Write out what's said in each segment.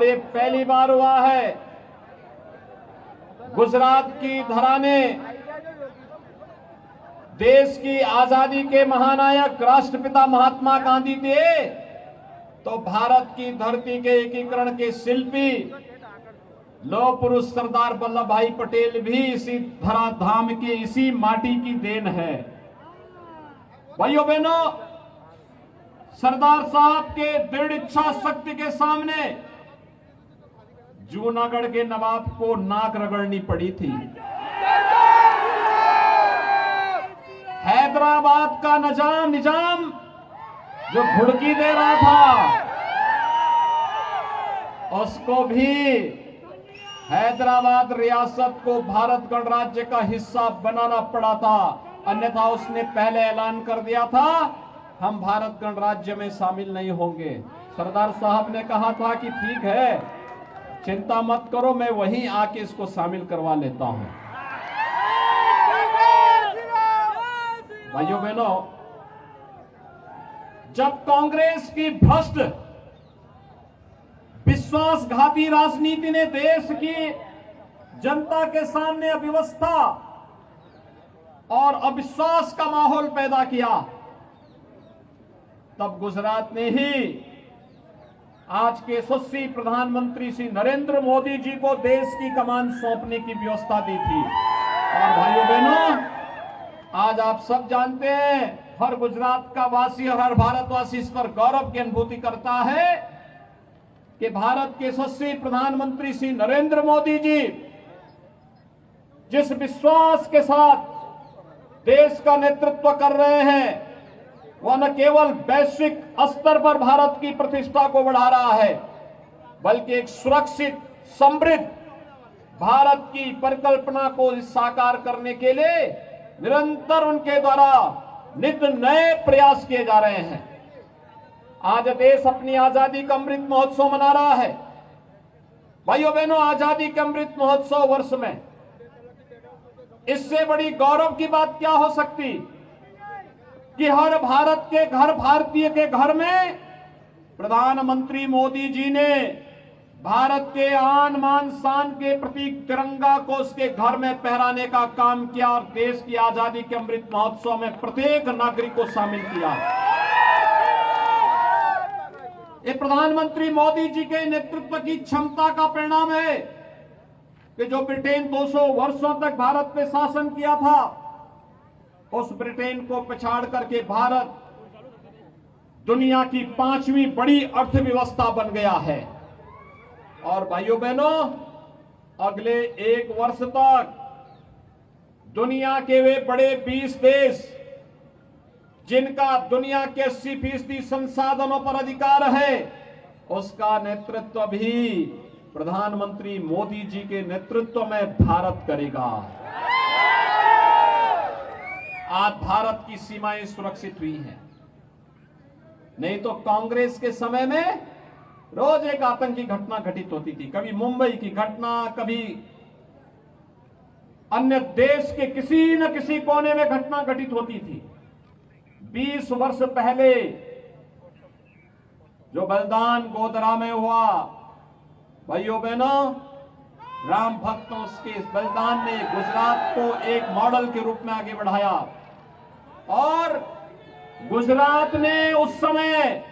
ये पहली बार हुआ है गुजरात की धरा ने देश की आजादी के महानायक राष्ट्रपिता महात्मा गांधी थे, तो भारत की धरती के एकीकरण के शिल्पी लौह पुरुष सरदार वल्लभ भाई पटेल भी इसी धराधाम की इसी माटी की देन है। भाइयों बहनों, सरदार साहब के दृढ़ इच्छा शक्ति के सामने जूनागढ़ के नवाब को नाक रगड़नी पड़ी थी। हैदराबाद का निजाम जो घुड़की दे रहा था, उसको भी हैदराबाद रियासत को भारत गणराज्य का हिस्सा बनाना पड़ा था, अन्यथा उसने पहले ऐलान कर दिया था हम भारत गणराज्य में शामिल नहीं होंगे। सरदार साहब ने कहा था कि ठीक है, चिंता मत करो, मैं वहीं आके इसको शामिल करवा लेता हूं। भाइयों बहनों, जब कांग्रेस की भ्रष्ट विश्वासघाती राजनीति ने देश की जनता के सामने अव्यवस्था और अविश्वास का माहौल पैदा किया, तब गुजरात ने ही आज के यशस्वी प्रधानमंत्री श्री नरेंद्र मोदी जी को देश की कमान सौंपने की व्यवस्था दी थी। और भाइयों बहनों, आज आप सब जानते हैं, हर गुजरात का वासी और हर भारतवासी इस पर गौरव की अनुभूति करता है कि भारत के यशस्वी प्रधानमंत्री श्री नरेंद्र मोदी जी जिस विश्वास के साथ देश का नेतृत्व कर रहे हैं, वह न केवल वैश्विक स्तर पर भारत की प्रतिष्ठा को बढ़ा रहा है, बल्कि एक सुरक्षित समृद्ध भारत की परिकल्पना को साकार करने के लिए निरंतर उनके द्वारा नित नए प्रयास किए जा रहे हैं। आज देश अपनी आजादी का अमृत महोत्सव मना रहा है। भाइयों बहनों, आजादी के अमृत महोत्सव वर्ष में इससे बड़ी गौरव की बात क्या हो सकती कि हर भारत के घर, भारतीय के घर में प्रधानमंत्री मोदी जी ने भारत के आन मान शान के प्रतीक तिरंगा को उसके घर में फहराने का काम किया और देश की आजादी के अमृत महोत्सव में प्रत्येक नागरिक को शामिल किया। ये प्रधानमंत्री मोदी जी के नेतृत्व की क्षमता का परिणाम है कि जो ब्रिटेन 200 वर्षों तक भारत पे शासन किया था, उस ब्रिटेन को पछाड़ करके भारत दुनिया की 5वीं बड़ी अर्थव्यवस्था बन गया है। और भाइयों बहनों, अगले 1 वर्ष तक दुनिया के वे बड़े 20 देश जिनका दुनिया के 80% संसाधनों पर अधिकार है, उसका नेतृत्व भी प्रधानमंत्री मोदी जी के नेतृत्व में भारत करेगा। आज भारत की सीमाएं सुरक्षित हुई हैं, नहीं तो कांग्रेस के समय में रोज एक आतंकी घटना घटित होती थी। कभी मुंबई की घटना, कभी अन्य देश के किसी न किसी कोने में घटना घटित होती थी। 20 वर्ष पहले जो बलिदान गोधरा में हुआ, भाइयों बहनों, राम भक्तों के इस बलिदान ने गुजरात को एक मॉडल के रूप में आगे बढ़ाया और गुजरात ने उस समय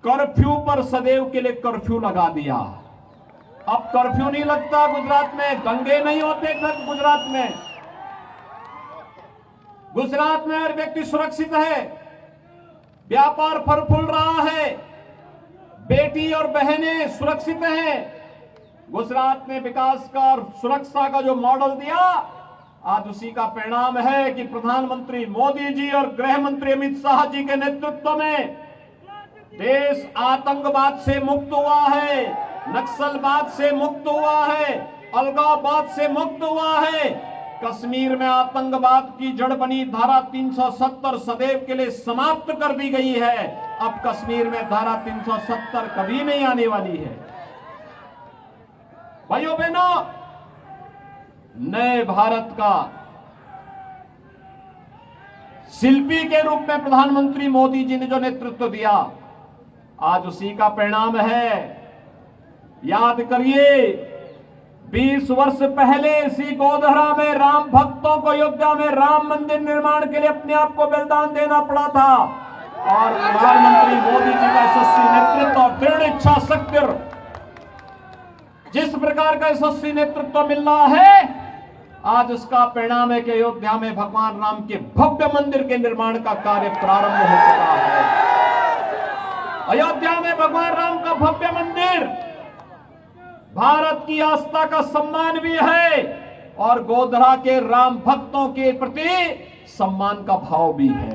कर्फ्यू पर सदैव के लिए कर्फ्यू लगा दिया। अब कर्फ्यू नहीं लगता गुजरात में, दंगे नहीं होते गुजरात में। गुजरात में हर व्यक्ति सुरक्षित है, व्यापार फल फूल रहा है, बेटी और बहनें सुरक्षित हैं। गुजरात ने विकास का और सुरक्षा का जो मॉडल दिया, आज उसी का परिणाम है कि प्रधानमंत्री मोदी जी और गृह मंत्री अमित शाह जी के नेतृत्व में देश आतंकवाद से मुक्त हुआ है, नक्सलवाद से मुक्त हुआ है, अलगाववाद से मुक्त हुआ है। कश्मीर में आतंकवाद की जड़ बनी धारा 370 सदैव के लिए समाप्त कर दी गई है। अब कश्मीर में धारा 370 कभी नहीं आने वाली है। भाइयों बहनों, नए भारत का शिल्पी के रूप में प्रधानमंत्री मोदी जी ने जो नेतृत्व दिया, आज उसी का परिणाम है याद करिए 20 वर्ष पहले इसी गोधरा में राम भक्तों को अयोध्या में राम मंदिर निर्माण के लिए अपने आप को बलिदान देना पड़ा था और प्रधानमंत्री मोदी जी का यशस्वी नेतृत्व और दृढ़ इच्छा शक्ति, जिस प्रकार का यशस्वी नेतृत्व मिल रहा है, आज इसका परिणाम है कि अयोध्या में भगवान राम के भव्य मंदिर के निर्माण का कार्य प्रारंभ हो चुका है। अयोध्या में भगवान राम का भव्य मंदिर भारत की आस्था का सम्मान भी है और गोधरा के राम भक्तों के प्रति सम्मान का भाव भी है।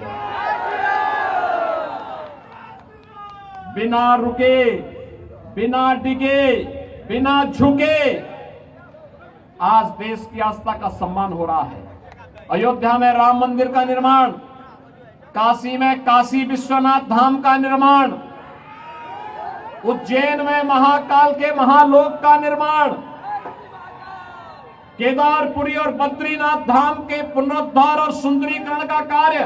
बिना रुके, बिना डिगे, बिना झुके आज देश की आस्था का सम्मान हो रहा है। अयोध्या में राम मंदिर का निर्माण, काशी में काशी विश्वनाथ धाम का निर्माण, उज्जैन में महाकाल के महालोक का निर्माण, केदारपुरी और बद्रीनाथ धाम के पुनरुद्धार और सुंदरीकरण का कार्य,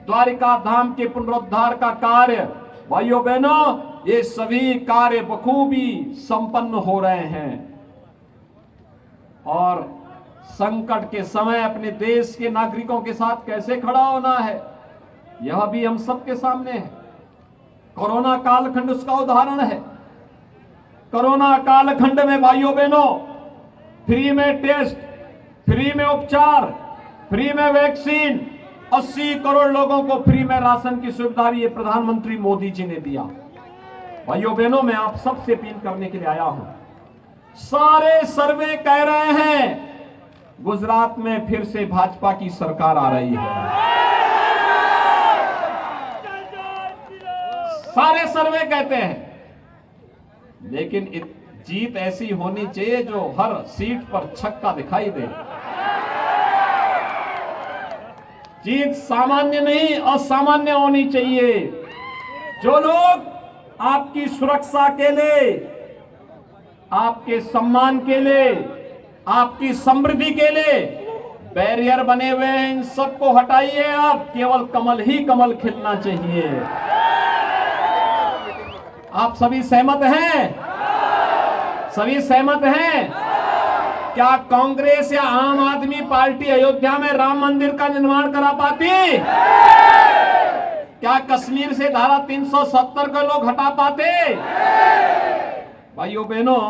द्वारिका धाम के पुनरुद्धार का कार्य, भाइयों बहनों, ये सभी कार्य बखूबी संपन्न हो रहे हैं। और संकट के समय अपने देश के नागरिकों के साथ कैसे खड़ा होना है, यह भी हम सबके सामने है। कोरोना कालखंड उसका उदाहरण है। कोरोना कालखंड में भाइयों बहनों, फ्री में टेस्ट, फ्री में उपचार, फ्री में वैक्सीन, 80 करोड़ लोगों को फ्री में राशन की सुविधा ये प्रधानमंत्री मोदी जी ने दिया। भाइयों बहनों, मैं आप सबसे अपील करने के लिए आया हूं। सारे सर्वे कह रहे हैं गुजरात में फिर से भाजपा की सरकार आ रही है। सारे सर्वे कहते हैं, लेकिन जीत ऐसी होनी चाहिए जो हर सीट पर छक्का दिखाई दे। जीत सामान्य नहीं असामान्य होनी चाहिए। जो लोग आपकी सुरक्षा के लिए, आपके सम्मान के लिए, आपकी समृद्धि के लिए बैरियर बने हुए हैं, इन सबको हटाइए। आप केवल कमल ही कमल खिलना चाहिए। आप सभी सहमत हैं? सभी सहमत हैं? क्या कांग्रेस या आम आदमी पार्टी अयोध्या में राम मंदिर का निर्माण करा पाती? क्या कश्मीर से धारा 370 को लोग हटा पाते? भाइयों बहनों,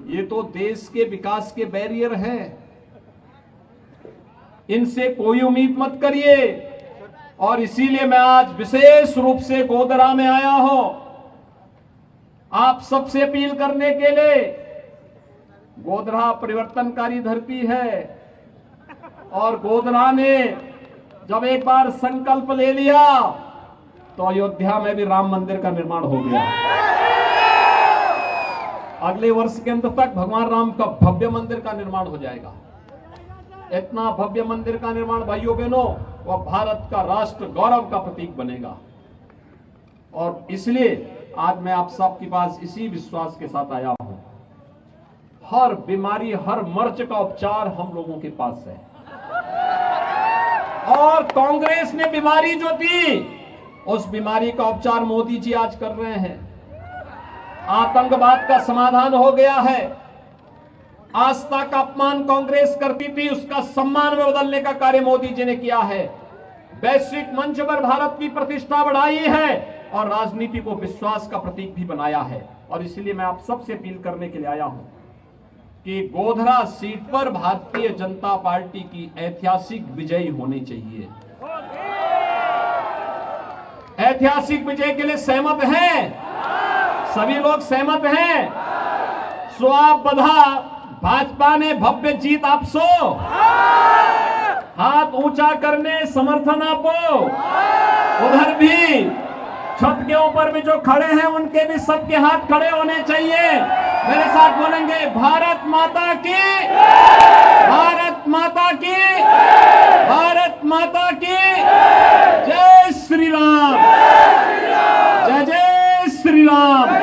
ये तो देश के विकास के बैरियर हैं, इनसे कोई उम्मीद मत करिए। और इसीलिए मैं आज विशेष रूप से गोधरा में आया हूं आप सबसे अपील करने के लिए। गोधरा परिवर्तनकारी धरती है और गोधरा ने जब एक बार संकल्प ले लिया तो अयोध्या में भी राम मंदिर का निर्माण हो गया। अगले वर्ष के अंत तक भगवान राम का भव्य मंदिर का निर्माण हो जाएगा। इतना भव्य मंदिर का निर्माण भाइयों बहनों, वह भारत का राष्ट्र गौरव का प्रतीक बनेगा। और इसलिए आज मैं आप सबके पास इसी विश्वास के साथ आया हूं, हर बीमारी, हर मर्ज का उपचार हम लोगों के पास है। और कांग्रेस ने बीमारी जो दी, उस बीमारी का उपचार मोदी जी आज कर रहे हैं। आतंकवाद का समाधान हो गया है। आस्था का अपमान कांग्रेस करती थी, उसका सम्मान में बदलने का कार्य मोदी जी ने किया है। वैश्विक मंच पर भारत की प्रतिष्ठा बढ़ाई है और राजनीति को विश्वास का प्रतीक भी बनाया है। और इसलिए मैं आप सबसे अपील करने के लिए आया हूं कि गोधरा सीट पर भारतीय जनता पार्टी की ऐतिहासिक विजय होनी चाहिए। ऐतिहासिक विजय के लिए सहमत हैं? सभी लोग सहमत हैं? सो आप बधा, भाजपा ने भव्य जीत आपसो। हाथ ऊंचा करने समर्थन आपो। उधर भी छत के ऊपर भी जो खड़े हैं उनके भी सबके हाथ खड़े होने चाहिए। मेरे साथ बोलेंगे, भारत माता की, भारत माता की, भारत माता की जय श्री राम, जय जय श्री राम।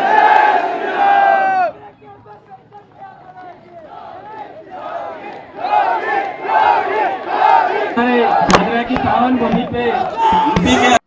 की पावन भूमि पे